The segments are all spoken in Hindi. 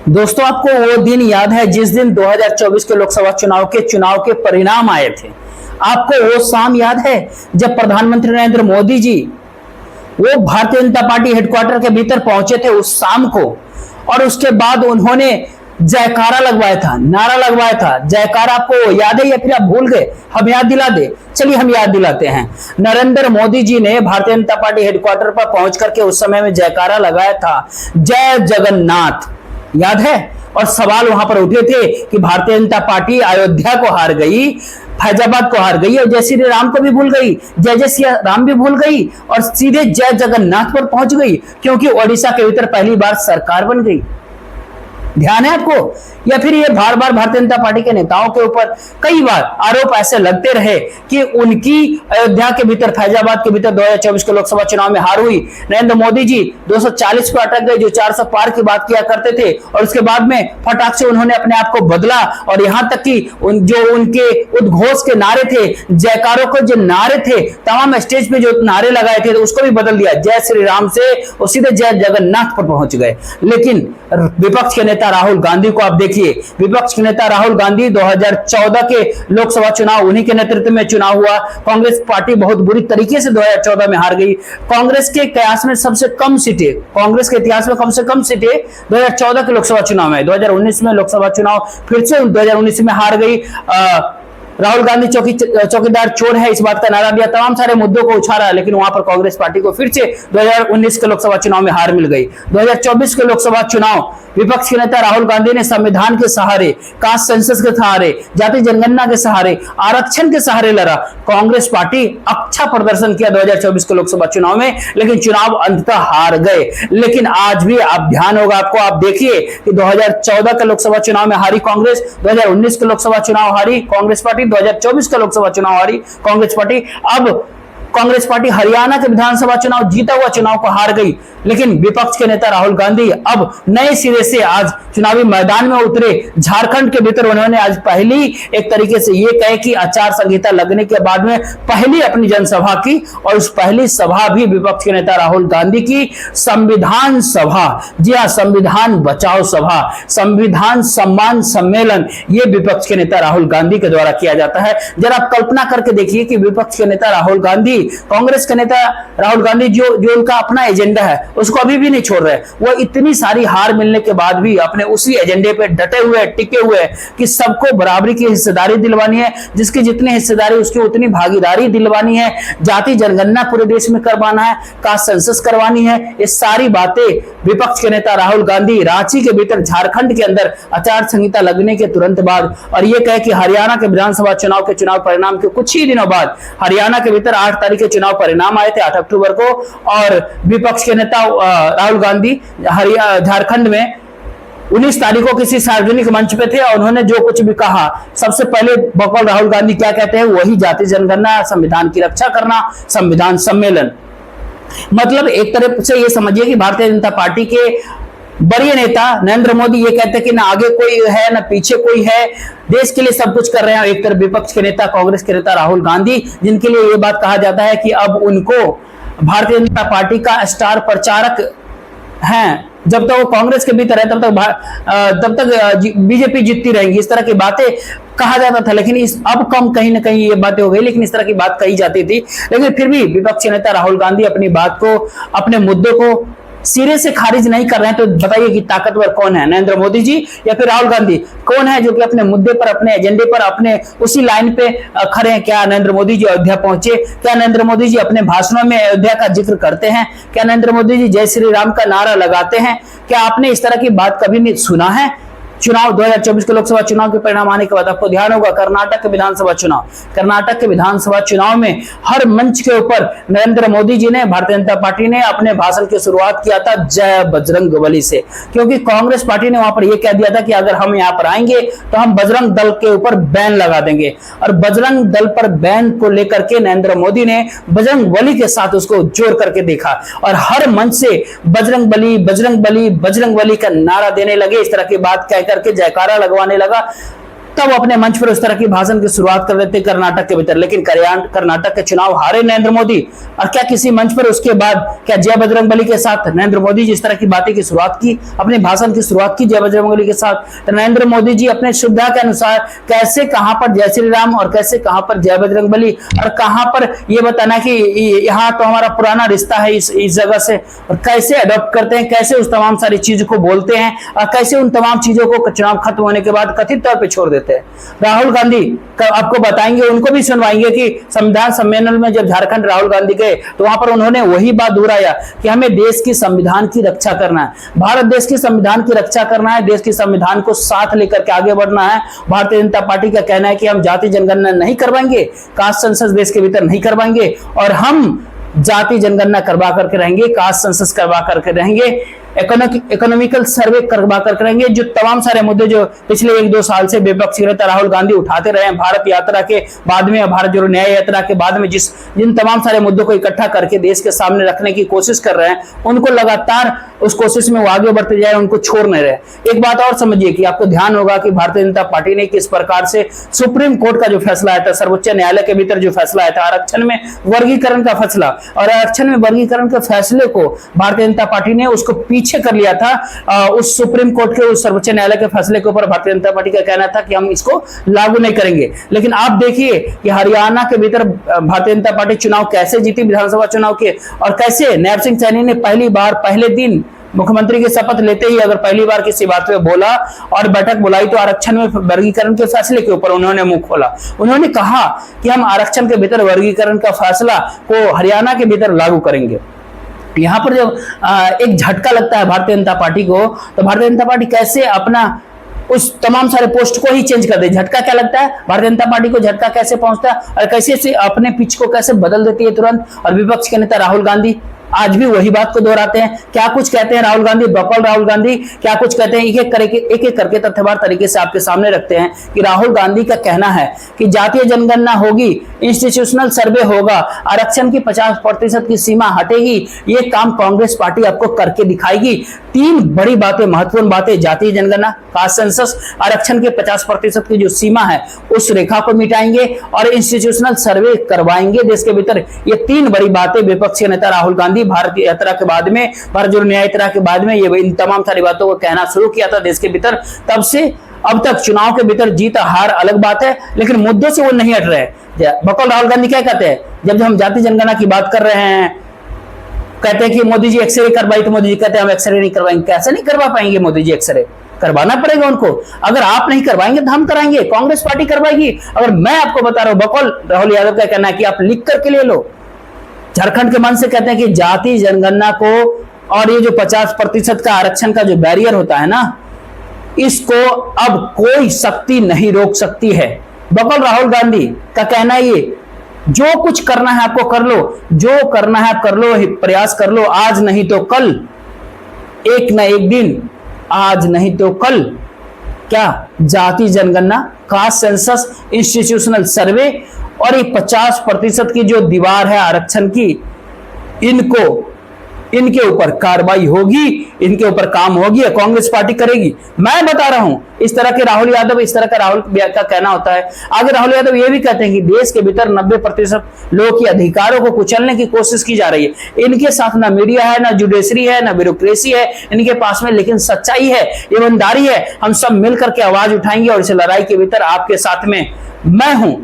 दोस्तों, आपको वो दिन याद है जिस दिन 2024 के लोकसभा चुनाव के परिणाम आए थे? आपको वो शाम याद है जब प्रधानमंत्री नरेंद्र मोदी जी वो भारतीय जनता पार्टी हेडक्वार्टर के भीतर पहुंचे थे उस शाम को, और उसके बाद उन्होंने जयकारा लगवाया था, नारा लगवाया था। जयकारा आपको याद है या फिर आप भूल गए? हम याद दिला दे, चलिए हम याद दिलाते हैं। नरेंद्र मोदी जी ने भारतीय जनता पार्टी हेडक्वार्टर पर पहुंच करके उस समय में जयकारा लगाया था, जय जगन्नाथ, याद है? और सवाल वहां पर उठे थे कि भारतीय जनता पार्टी अयोध्या को हार गई, फैजाबाद को हार गई, और जय श्री राम को भी भूल गई, जय जय श्री राम भी भूल गई, और सीधे जय जगन्नाथ पर पहुंच गई, क्योंकि ओडिशा के भीतर पहली बार सरकार बन गई। ध्यान है आपको? या फिर ये बार बार भारतीय जनता पार्टी के नेताओं के ऊपर कई बार आरोप ऐसे लगते रहे कि उनकी अयोध्या के भीतर, फैजाबाद के भीतर 2024 के लोकसभा चुनाव में हार हुई। नरेंद्र मोदी जी 240 पर अटक गए, जो 400 पार की बात किया करते थे, और उसके बाद में फटाक से उन्होंने अपने आप को बदला, और यहां तक कि जो उनके उद्घोष के नारे थे, जयकारों के जो नारे थे, तमाम स्टेज पे जो नारे लगाए थे, उसको भी बदल दिया। जय श्री राम से वो सीधे जय जगन्नाथ पर पहुंच गए। लेकिन विपक्ष के नेता राहुल गांधी को आप देखिए, विपक्ष के नेता राहुल गांधी 2014 के लोकसभा चुनाव उन्हीं के नेतृत्व में चुनाव हुआ। कांग्रेस पार्टी बहुत बुरी तरीके से 2014 में हार गई। कांग्रेस के इतिहास में सबसे कम सीटें, कांग्रेस के इतिहास में कम से कम सीटें 2014 के लोकसभा चुनाव में। 2019 में लोकसभा चुनाव फिर से 2019 में हार गई। राहुल गांधी चौकीदार चोर है, इस बात का नारा दिया, तमाम सारे मुद्दों को उछाला, लेकिन वहां पर कांग्रेस पार्टी को फिर से 2019 के लोकसभा चुनाव में हार मिल गई। 2024 के लोकसभा चुनाव विपक्ष के नेता राहुल गांधी ने संविधान के सहारे, कास्ट सेंसस के सहारे, जाति जनगणना के सहारे, आरक्षण के सहारे लड़ा। कांग्रेस पार्टी अच्छा प्रदर्शन किया 2024 के लोकसभा चुनाव में, लेकिन चुनाव अंततः हार गए। लेकिन आज भी आप ध्यान होगा आपको, आप देखिए कि 2014 के लोकसभा चुनाव में हारी कांग्रेस, 2019 के लोकसभा चुनाव हारी कांग्रेस पार्टी, 2024 का लोकसभा चुनाव हारी कांग्रेस पार्टी। अब कांग्रेस पार्टी हरियाणा के विधानसभा चुनाव जीता हुआ चुनाव को हार गई, लेकिन विपक्ष के नेता राहुल गांधी अब नए सिरे से आज चुनावी मैदान में उतरे। झारखंड के भीतर उन्होंने आज पहली, एक तरीके से ये कहे कि आचार संहिता लगने के बाद में पहली अपनी जनसभा की, और उस पहली सभा भी विपक्ष के नेता राहुल गांधी की संविधान सभा, जी हाँ, संविधान बचाओ सभा, संविधान सम्मान सम्मेलन, ये विपक्ष के नेता राहुल गांधी के द्वारा किया जाता है। जरा आप कल्पना करके देखिए कि विपक्ष के नेता राहुल गांधी, कांग्रेस के नेता राहुल गांधी, जो उनका अपना एजेंडा है उसको अभी भी नहीं छोड़ रहे। वो इतनी सारी हार मिलने के बाद भी अपने उसी एजेंडे पे डटे हुए, टिके हुए कि सबको बराबरी की हिस्सेदारी दिलवानी है, जिसकी जितनी हिस्सेदारी उसकी उतनी भागीदारी दिलवानी है, जाति जनगणना पूरे देश में करवाना है, कास्ट सेंसस करवानी है। ये सारी बातें विपक्ष के नेता राहुल गांधी रांची के भीतर, झारखंड के अंदर आचार संहिता लगने के तुरंत बाद, और ये कहे कि हरियाणा के विधानसभा चुनाव के चुनाव परिणाम के कुछ ही दिनों बाद, हरियाणा के भीतर 8 तारीख के चुनाव परिणाम आए थे, 8 अक्टूबर को, और विपक्ष के नेता राहुल गांधी झारखंड में 19 तारीख को किसी सार्वजनिक मंच पे थे, और उन्होंने जो कुछ भी कहा, सबसे पहले बकौल राहुल गांधी क्या कहते हैं, वही जाति जनगणना, संविधान की रक्षा करना, संविधान सम्मेलन। मतलब एक तरह से ये समझिए कि भारतीय जनता पार्टी के बड़े नेता नरेंद्र मोदी ये कहते हैं कि ना आगे कोई है ना पीछे कोई है, देश के लिए सब कुछ कर रहे हैं। एक तरफ विपक्ष के नेता, कांग्रेस के नेता राहुल गांधी, जिनके लिए ये बात कहा जाता है कि अब उनको भारतीय जनता पार्टी का स्टार प्रचारक हैं, जब तक वो कांग्रेस के भीतर है तब तक बीजेपी जीतती रहेंगी, इस तरह की बातें कहा जाता था। लेकिन अब कम कहीं ना कहीं ये बातें हो गई, लेकिन इस तरह की बात कही जाती थी। लेकिन फिर भी विपक्ष के नेता राहुल गांधी अपनी बात को, अपने मुद्दे को सिरे से खारिज नहीं कर रहे हैं। तो बताइए कि ताकतवर कौन है, नरेंद्र मोदी जी या फिर राहुल गांधी? कौन है जो कि अपने मुद्दे पर, अपने एजेंडे पर, अपने उसी लाइन पे खड़े हैं? क्या नरेंद्र मोदी जी अयोध्या पहुंचे? क्या नरेंद्र मोदी जी अपने भाषणों में अयोध्या का जिक्र करते हैं? क्या नरेंद्र मोदी जी जय श्री राम का नारा लगाते हैं? क्या आपने इस तरह की बात कभी नहीं सुना है? चुनाव 2024 के लोकसभा चुनाव के परिणाम आने के बाद आपको ध्यान होगा, कर्नाटक के विधानसभा चुनाव में हर मंच के ऊपर नरेंद्र मोदी जी ने, भारतीय जनता पार्टी ने अपने भाषण की शुरुआत किया था जय बजरंगबली से, क्योंकि कांग्रेस पार्टी ने वहां पर यह कह दिया था कि अगर हम यहां पर आएंगे तो हम बजरंग दल के ऊपर बैन लगा देंगे। और बजरंग दल पर बैन को लेकर के नरेंद्र मोदी ने बजरंगबली के साथ उसको जोड़ करके देखा, और हर मंच से बजरंगबली बजरंगबली बजरंगबली का नारा देने लगे। इस तरह की बात करके जयकारा लगवाने लगा। तब अपने मंच पर उस तरह की भाषण की शुरुआत कर देते कर्नाटक के भीतर। लेकिन कर्नाटक के चुनाव हारे नरेंद्र मोदी, और क्या किसी मंच पर उसके बाद क्या जय बजरंगबली के साथ नरेंद्र मोदी जिस तरह की बातें की शुरुआत की, अपने भाषण की शुरुआत की जय बजरंगबली के साथ, तो नरेंद्र मोदी जी अपने सुविधा के अनुसार कैसे कहां पर जय श्री राम और कैसे कहां पर जय बजरंगबली और कहां पर ये बताना कि यहाँ तो हमारा पुराना रिश्ता है इस जगह से, और कैसे अडॉप्ट करते हैं, कैसे उस तमाम सारी चीजों को बोलते हैं और कैसे उन तमाम चीजों को चुनाव खत्म होने के बाद कथित तौर पे छोड़ देते हैं। राहुल गांधी आपको बताएंगे, उनको भी सुनवाएंगे कि संविधान सम्मेलन में जब झारखंड राहुल गांधी गए तो वहां पर उन्होंने वही बात दोहराया कि हमें देश की संविधान की रक्षा करना है, भारत देश की संविधान की रक्षा करना है, देश की संविधान को साथ लेकर के आगे बढ़ना है। भारतीय जनता पार्टी का कहना है कि हम जाति जनगणना नहीं करवाएंगे, कास्ट सेंसस देश के भीतर नहीं करवाएंगे, और हम जाति जनगणना करवा करके रहेंगे, कास्ट सेंसस करवा करके रहेंगे, इकोनॉमिकल सर्वे करवा कर रहेंगे। जो तमाम सारे मुद्दे जो पिछले 1-2 साल से विपक्षी नेता राहुल गांधी उठाते रहे हैं, भारत यात्रा के बाद में, भारत जोड़ो न्याय यात्रा के बाद में जिन तमाम सारे मुद्दों को इकट्ठा करके देश के सामने रखने की कोशिश कर रहे हैं, उनको लगातार उस कोशिश में वो आगे बढ़ते जाए, उनको छोड़ नहीं रहे। एक बात और समझिए कि आपको ध्यान होगा कि भारतीय जनता पार्टी ने किस प्रकार से सुप्रीम कोर्ट का जो फैसला आया था, सर्वोच्च न्यायालय के भीतर जो फैसला आया था आरक्षण में वर्गीकरण का फैसला, और आरक्षण में वर्गीकरण के फैसले को भारतीय जनता पार्टी ने उसको पीछे कर लिया था। उस सुप्रीम कोर्ट के उस सर्वोच्च न्यायालय के फैसले के ऊपर भारतीय जनता पार्टी का कहना था कि हम इसको लागू नहीं करेंगे। लेकिन आप देखिए कि हरियाणा के भीतर भारतीय जनता पार्टी चुनाव कैसे जीती, विधानसभा चुनाव के, और कैसे नैब सिंह सैनी ने पहली बार पहले दिन मुख्यमंत्री की शपथ लेते ही अगर पहली बार किसी बात पे बोला और बैठक बुलाई तो आरक्षण में वर्गीकरण के फैसले के ऊपर उन्होंने मुंह खोला। उन्होंने कहा कि हम आरक्षण के भीतर वर्गीकरण का फैसला को हरियाणा के भीतर लागू करेंगे। यहां पर जब एक झटका लगता है भारतीय जनता पार्टी को, तो भारतीय जनता पार्टी कैसे अपना उस तमाम सारे पोस्ट को ही चेंज कर दे। झटका क्या लगता है भारतीय जनता पार्टी को, झटका कैसे पहुंचता है और कैसे से अपने पिच को कैसे बदल देती है तुरंत। और विपक्ष के नेता राहुल गांधी आज भी वही बात को दोहराते हैं। क्या कुछ कहते हैं राहुल गांधी, बकौल राहुल गांधी क्या कुछ कहते हैं, एक एक करके तथ्यवार तरीके से आपके सामने रखते हैं कि राहुल गांधी का कहना है कि जातीय जनगणना होगी, इंस्टीट्यूशनल सर्वे होगा, आरक्षण की 50% की सीमा हटेगी, ये काम कांग्रेस पार्टी आपको करके दिखाएगी। 3 बड़ी बातें, महत्वपूर्ण बातें, जातीय जनगणना, कास्ट सेंसस, आरक्षण के 50% की जो सीमा है उस रेखा को मिटाएंगे और इंस्टीट्यूशनल सर्वे करवाएंगे देश के भीतर। ये 3 बड़ी बातें विपक्षी नेता राहुल गांधी भारतीय यात्रा के बाद में, भारत जोड़ो न्याय यात्रा के बाद में ये इन तमाम सारी बातों को कहना शुरू किया था देश के भीतर। तब से अब तक चुनाव के भीतर जीत हार अलग बात है, लेकिन मुद्दों से वो नहीं हट रहे। बकौल राहुल गांधी क्या कहते हैं, जब हम जाति जनगणना की बात कर रहे हैं, कहते हैं कि मोदी जी एक्सरे करवाई, तो मोदी जी कहते हैं हम एक्सरे नहीं करवाएंगे। कैसे नहीं करवा पाएंगे मोदी जी एक्सरे, करवाना पड़ेगा उनको। अगर आप नहीं करवाएंगे तो हम कराएंगे, कांग्रेस पार्टी करवाएगी। अगर मैं आपको बता रहा हूं, बकौल राहुल यादव का कहना है कि आप लिख करके ले लो। झारखंड के मन से कहते हैं कि जाति जनगणना को और ये जो 50% का आरक्षण का जो बैरियर होता है ना, इसको अब कोई शक्ति नहीं रोक सकती है। बकौल राहुल गांधी का कहना है ये, जो कुछ करना है आपको कर लो, जो करना है आप कर लो, प्रयास कर लो, आज नहीं तो कल, एक न एक दिन, आज नहीं तो कल क्या जाति जनगणना, कास्ट सेंसस, इंस्टीट्यूशनल सर्वे और ये 50% की जो दीवार है आरक्षण की, इनके ऊपर कार्रवाई होगी, इनके ऊपर काम होगी, कांग्रेस पार्टी करेगी। मैं बता रहा हूं, इस तरह के राहुल यादव, इस तरह का राहुल का कहना होता है। आगे राहुल यादव ये भी कहते हैं कि देश के भीतर 90% लोगों के अधिकारों को कुचलने की कोशिश की जा रही है। इनके साथ ना मीडिया है, ना जुडिशरी है, ना ब्यूरोक्रेसी है इनके पास में, लेकिन सच्चाई है, ईमानदारी है। हम सब मिलकर के आवाज उठाएंगे और इस लड़ाई के भीतर आपके साथ में मैं हूं।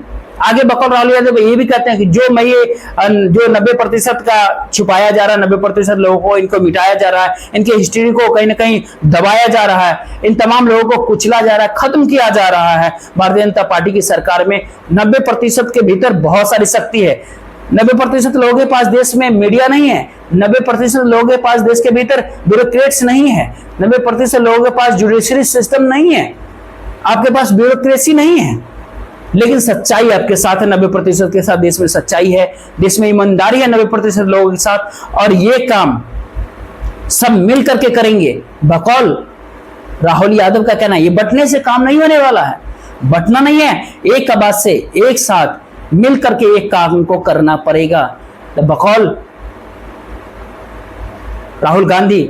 आगे बकौल राहुल यादव ये भी कहते हैं कि जो 90% का छुपाया जा रहा है, 90% लोगों को इनको मिटाया जा रहा है, इनकी हिस्ट्री को कहीं ना कहीं दबाया जा रहा है, इन तमाम लोगों को कुचला जा रहा है, खत्म किया जा रहा है। भारतीय जनता पार्टी की सरकार में 90% के भीतर बहुत सारी शक्ति है। 90% लोगों के पास देश में मीडिया नहीं है, 90% लोगों के पास देश के भीतर ब्यूरोक्रेट्स नहीं है, 90% लोगों के पास जुडिशरी सिस्टम नहीं है, आपके पास ब्यूरोक्रेसी नहीं है, लेकिन सच्चाई आपके साथ है। 90% के साथ देश में सच्चाई है, देश में ईमानदारी है 90% लोगों के साथ, और ये काम सब मिल करके करेंगे। बकौल राहुल यादव का कहना है ये बंटने से काम नहीं होने वाला है, बंटना नहीं है, एक आवाज से एक साथ मिल करके एक काम को करना पड़ेगा। तो बकौल राहुल गांधी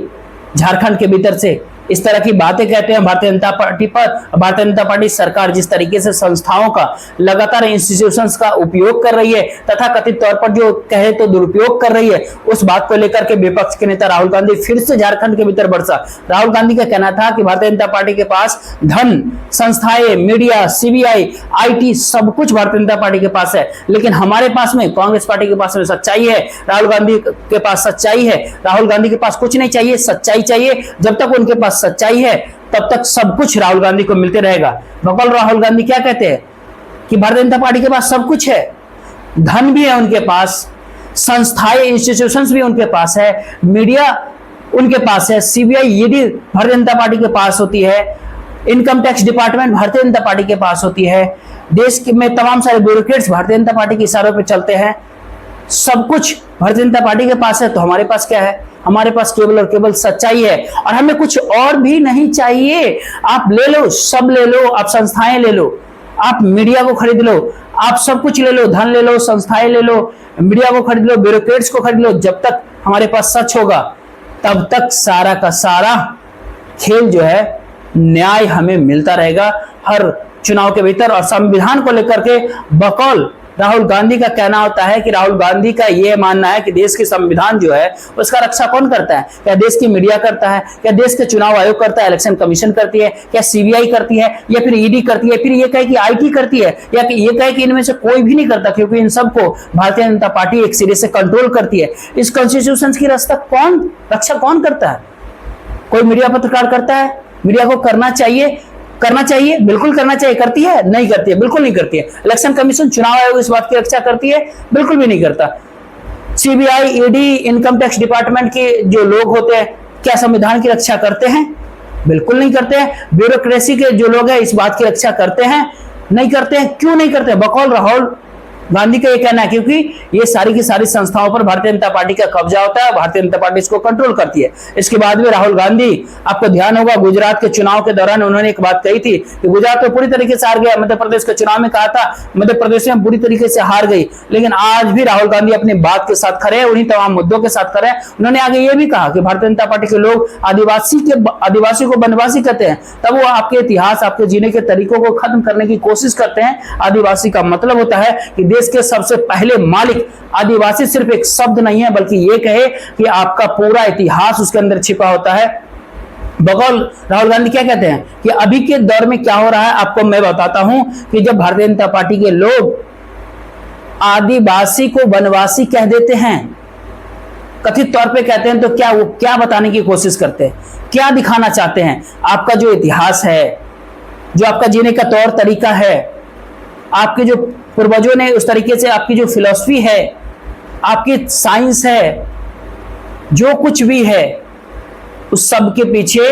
झारखंड के भीतर से इस तरह की बातें कहते हैं भारतीय जनता पार्टी पर। भारतीय जनता पार्टी सरकार जिस तरीके से संस्थाओं का लगातार इंस्टीट्यूशंस का उपयोग कर रही है तथा कथित तौर पर जो कहे तो दुरुपयोग कर रही है, उस बात को लेकर के विपक्ष के नेता राहुल गांधी फिर से झारखंड के भीतर बरसा। राहुल गांधी का कहना था कि भारतीय जनता पार्टी के पास धन, संस्थाएं, मीडिया, सीबीआई, आईटी सब कुछ भारतीय जनता पार्टी के पास है, लेकिन हमारे पास में कांग्रेस पार्टी के पास में सच्चाई है, राहुल गांधी के पास सच्चाई है। राहुल गांधी के पास कुछ नहीं चाहिए, सच्चाई चाहिए। जब तक उनके पास सच्चाई है तब तक सब कुछ राहुल गांधी को मिलते रहेगा। बकौल राहुल गांधी क्या कहते हैं कि भारतीय जनता पार्टी के पास सब कुछ है, धन भी है उनके पास, संस्थाएं, इंस्टीट्यूशंस भी उनके पास है, मीडिया उनके पास है, CBI, ED Bharatiya Janata party के पास होती है, income tax department Bharatiya Janata party के पास होती है, देश में तमाम सारे ब्यूरोक्रेट्स भारतीय जनता पार्टी के इशारों पर चलते हैं, सब कुछ भारतीय जनता पार्टी के पास है। तो हमारे पास क्या है? हमारे पास केवल और केवल सच्चाई है और हमें कुछ और भी नहीं चाहिए। आप ले लो, सब ले लो, आप संस्थाएं ले लो, आप मीडिया को खरीद लो, आप सब कुछ ले लो, धन ले लो, संस्थाएं ले लो, मीडिया को खरीद लो, ब्यूरोक्रेट्स को खरीद लो। जब तक हमारे पास सच होगा तब तक सारा का सारा खेल जो है न्याय हमें मिलता रहेगा हर चुनाव के भीतर। और संविधान को लेकर के बकौल राहुल गांधी का कहना होता है कि राहुल गांधी का यह मानना है कि देश की संविधान जो है उसका रक्षा कौन करता है? क्या देश की मीडिया करता है? क्या देश के चुनाव आयोग करता है? इलेक्शन कमीशन करती है? क्या सीबीआई करती है? या फिर ईडी करती है? फिर ये कहे कि आईटी करती है? या ये कहे कि इनमें से कोई भी नहीं करता, क्योंकि इन सबको भारतीय जनता पार्टी एक सिरे से कंट्रोल करती है। इस कॉन्स्टिट्यूशन की रक्षा कौन करता है? कोई मीडिया पत्रकार करता है? मीडिया को करना चाहिए, बिल्कुल करना चाहिए। करती है? नहीं करती है, बिल्कुल नहीं करती है। इलेक्शन कमीशन, चुनाव आयोग इस बात की रक्षा करती है? बिल्कुल भी नहीं करता। CBI, ED, income tax department के जो लोग होते हैं क्या संविधान की रक्षा करते हैं? बिल्कुल नहीं करते हैं। ब्यूरोक्रेसी के जो लोग हैं इस बात की रक्षा करते हैं? नहीं करते हैं। क्यों नहीं करते? बकौल राहुल गांधी का ये कहना है क्योंकि ये सारी की सारी संस्थाओं पर भारतीय जनता पार्टी का कब्जा होता है, भारतीय जनता पार्टी इसको कंट्रोल करती है। इसके बाद में राहुल गांधी, आपको ध्यान होगा गुजरात के चुनाव के दौरान उन्होंने एक बात कही थी कि गुजरात में पूरी तरीके से हार गया, मध्य प्रदेश के चुनाव में कहा था मध्य प्रदेश में पूरी तरीके से हार गई, लेकिन आज भी राहुल गांधी अपनी बात के साथ खड़े हैं, उन्हीं तमाम मुद्दों के साथ खड़े हैं। उन्होंने आगे ये भी कहा कि भारतीय जनता पार्टी के लोग आदिवासी को वनवासी कहते हैं, तब वो आपके इतिहास, आपके जीने के तरीकों को खत्म करने की कोशिश करते हैं। आदिवासी का मतलब होता है कि देश के सबसे पहले मालिक आदिवासी सिर्फ एक शब्द नहीं है, बल्कि ये कहे कि आपका पूरा इतिहास उसके अंदर छिपा होता है। बकौल राहुल गांधी क्या कहते हैं कि अभी के दौर में क्या हो रहा है आपको मैं बताता हूं कि जब भारतीय जनता पार्टी के लोग आदिवासी को वनवासी कह देते हैं, कथित तौर पे कहते हैं, तो क्या वो क्या बताने की कोशिश करते हैं? क्या दिखाना चाहते हैं? आपका जो इतिहास है, जो आपका जीने का तौर तरीका है, आपके जो पूर्वजों ने उस तरीके से, आपकी जो फिलॉसफी है, आपकी साइंस है, जो कुछ भी है, उस सब के पीछे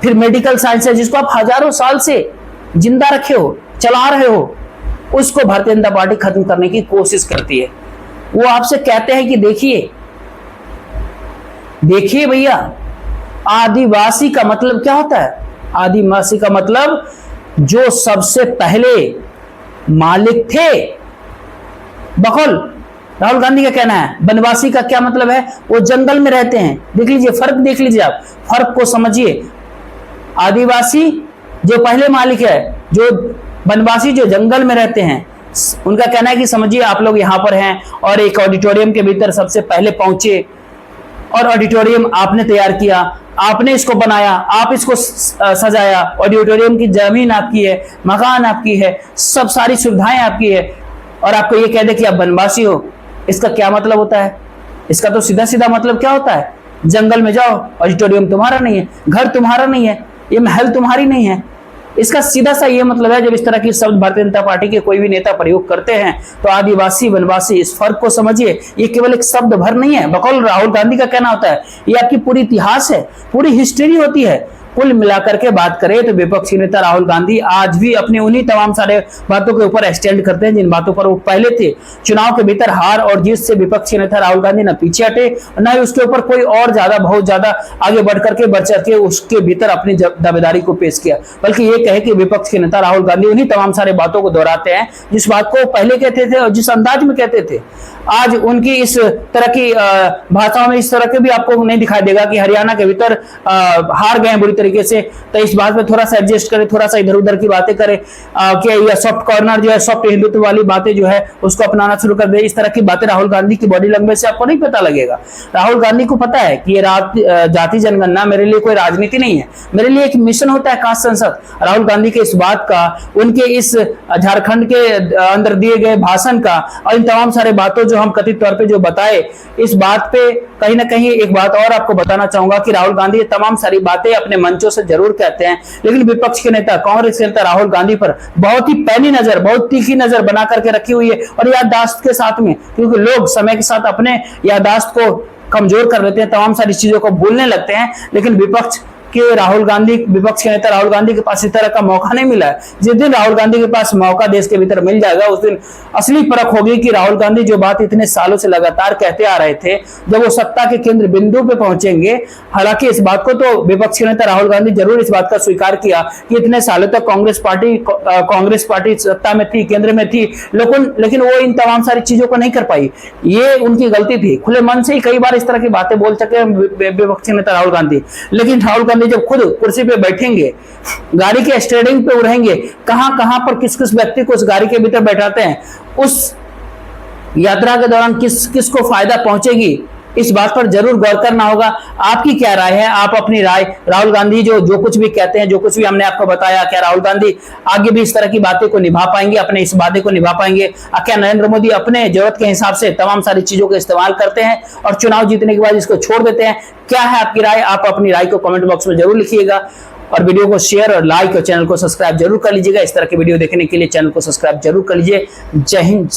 फिर मेडिकल साइंस है जिसको आप हजारों साल से जिंदा रखे हो, चला रहे हो, उसको भारतीय जनता पार्टी खत्म करने की कोशिश करती है। वो आपसे कहते हैं कि देखिए भैया, आदिवासी का मतलब क्या होता है? आदिवासी का मतलब जो सबसे पहले मालिक थे। बकौल राहुल गांधी का कहना है वनवासी का क्या मतलब है? वो जंगल में रहते हैं। देख लीजिए फर्क, देख लीजिए आप, फर्क को समझिए। आदिवासी जो पहले मालिक है, जो वनवासी जो जंगल में रहते हैं, उनका कहना है कि समझिए आप लोग यहाँ पर हैं और एक ऑडिटोरियम के भीतर सबसे पहले पहुंचे और ऑडिटोरियम आपने तैयार किया, आपने इसको बनाया, आप इसको सजाया, ऑडिटोरियम की जमीन आपकी है, मकान आपकी है, सब सारी सुविधाएं आपकी है, और आपको ये कह दे कि आप वनवासी हो। इसका क्या मतलब होता है? इसका तो सीधा सीधा मतलब क्या होता है? जंगल में जाओ, ऑडिटोरियम तुम्हारा नहीं है, घर तुम्हारा नहीं है, ये महल तुम्हारी नहीं है। इसका सीधा सा ये मतलब है। जब इस तरह की शब्द भारतीय जनता पार्टी के कोई भी नेता प्रयोग करते हैं तो आदिवासी, वनवासी, इस फर्क को समझिए। ये केवल एक शब्द भर नहीं है। बकौल राहुल गांधी का कहना होता है ये आपकी पूरी इतिहास है, पूरी हिस्ट्री होती है, कुल मिलाकर के बात करें तो विपक्ष के नेता राहुल गांधी आज भी अपने उन्हीं तमाम सारे बातों के ऊपर स्टैंड करते हैं जिन बातों पर वो पहले थे। चुनाव के भीतर हार और जीत से विपक्ष के नेता राहुल गांधी न पीछे हटे, न ही उसके ऊपर कोई और बहुत ज्यादा आगे बढ़ के उसके भीतर अपनी दावेदारी को पेश किया, बल्कि ये कहे कि विपक्ष के नेता राहुल गांधी उन्हीं तमाम सारे बातों को दोहराते हैं जिस बात को पहले कहते थे और जिस अंदाज में कहते थे। आज उनकी इस तरह की भाषाओं में इस तरह के भी आपको नहीं दिखाई देगा कि हरियाणा के भीतर हार गए बुरी तरीके से, तो इस बात में थोड़ा सा एडजस्ट करें, थोड़ा सा इधर उधर की बातें करें कि यह सॉफ्ट कॉर्नर जो है, सॉफ्ट हिंदुत्व वाली बातें जो है उसको अपनाना शुरू कर दे। इस तरह की बातें राहुल गांधी की बॉडी लैंग्वेज से आपको नहीं पता लगेगा। राहुल गांधी को पता है कि ये जाति जनगणना मेरे लिए कोई राजनीति नहीं है, मेरे लिए एक मिशन होता है कास्ट संसद। राहुल गांधी के इस बात का, उनके इस झारखंड के अंदर दिए गए भाषण का और इन तमाम सारे बातों जो हम कथित तौर पे जो बताए, इस बात पे कहीं ना कहीं एक बात और आपको बताना चाहूंगा कि राहुल गांधी ये तमाम सारी बातें अपने मंचों से जरूर कहते हैं, लेकिन विपक्ष के नेता, कांग्रेस के नेता राहुल गांधी पर बहुत ही पैनी नजर, बहुत तीखी नजर बना करके रखी हुई है और याददाश्त के साथ में, क्योंकि लोग समय के साथ अपने याददाश्त को कमजोर कर लेते हैं, तमाम सारी चीजों को भूलने लगते हैं, लेकिन विपक्ष के नेता राहुल गांधी के पास इस तरह का मौका नहीं मिला है। जिस दिन राहुल गांधी के पास मौका देश के भीतर मिल जाएगा, उस दिन असली परख होगी कि राहुल गांधी जो बात इतने सालों से लगातार कहते आ रहे थे, जब वो सत्ता के केंद्र बिंदु पे पहुंचेंगे। हालांकि इस बात को तो विपक्ष के नेता राहुल गांधी जरूर इस बात का स्वीकार किया कि इतने सालों तक कांग्रेस पार्टी सत्ता में थी, केंद्र में थी, लेकिन वो इन तमाम सारी चीजों को नहीं कर पाई। ये उनकी गलती थी। खुले मन से ही कई बार इस तरह की बातें बोल सके विपक्ष के नेता राहुल गांधी, लेकिन राहुल गांधी जब खुद कुर्सी पे बैठेंगे, गाड़ी के स्टीयरिंग पे उड़ेंगे, कहां पर किस किस व्यक्ति को उस गाड़ी के भीतर बैठाते हैं, उस यात्रा के दौरान किस किस को फायदा पहुंचेगी, इस बात पर जरूर गौर करना होगा। आपकी क्या राय है? आप अपनी राय, राहुल गांधी जो कुछ भी कहते हैं, जो कुछ भी हमने आपको बताया, क्या राहुल गांधी आगे भी इस तरह की बातें को निभा पाएंगे, अपने इस वादे को निभा पाएंगे? क्या नरेंद्र मोदी अपने जरूरत के हिसाब से तमाम सारी चीजों का इस्तेमाल करते हैं और चुनाव जीतने के बाद इसको छोड़ देते हैं? क्या है आपकी राय? आप अपनी राय को कमेंट बॉक्स में जरूर लिखिएगा और वीडियो को शेयर और लाइक और चैनल को सब्सक्राइब जरूर कर लीजिएगा। इस तरह के वीडियो देखने के लिए चैनल को सब्सक्राइब जरूर कर लीजिए। जय हिंद।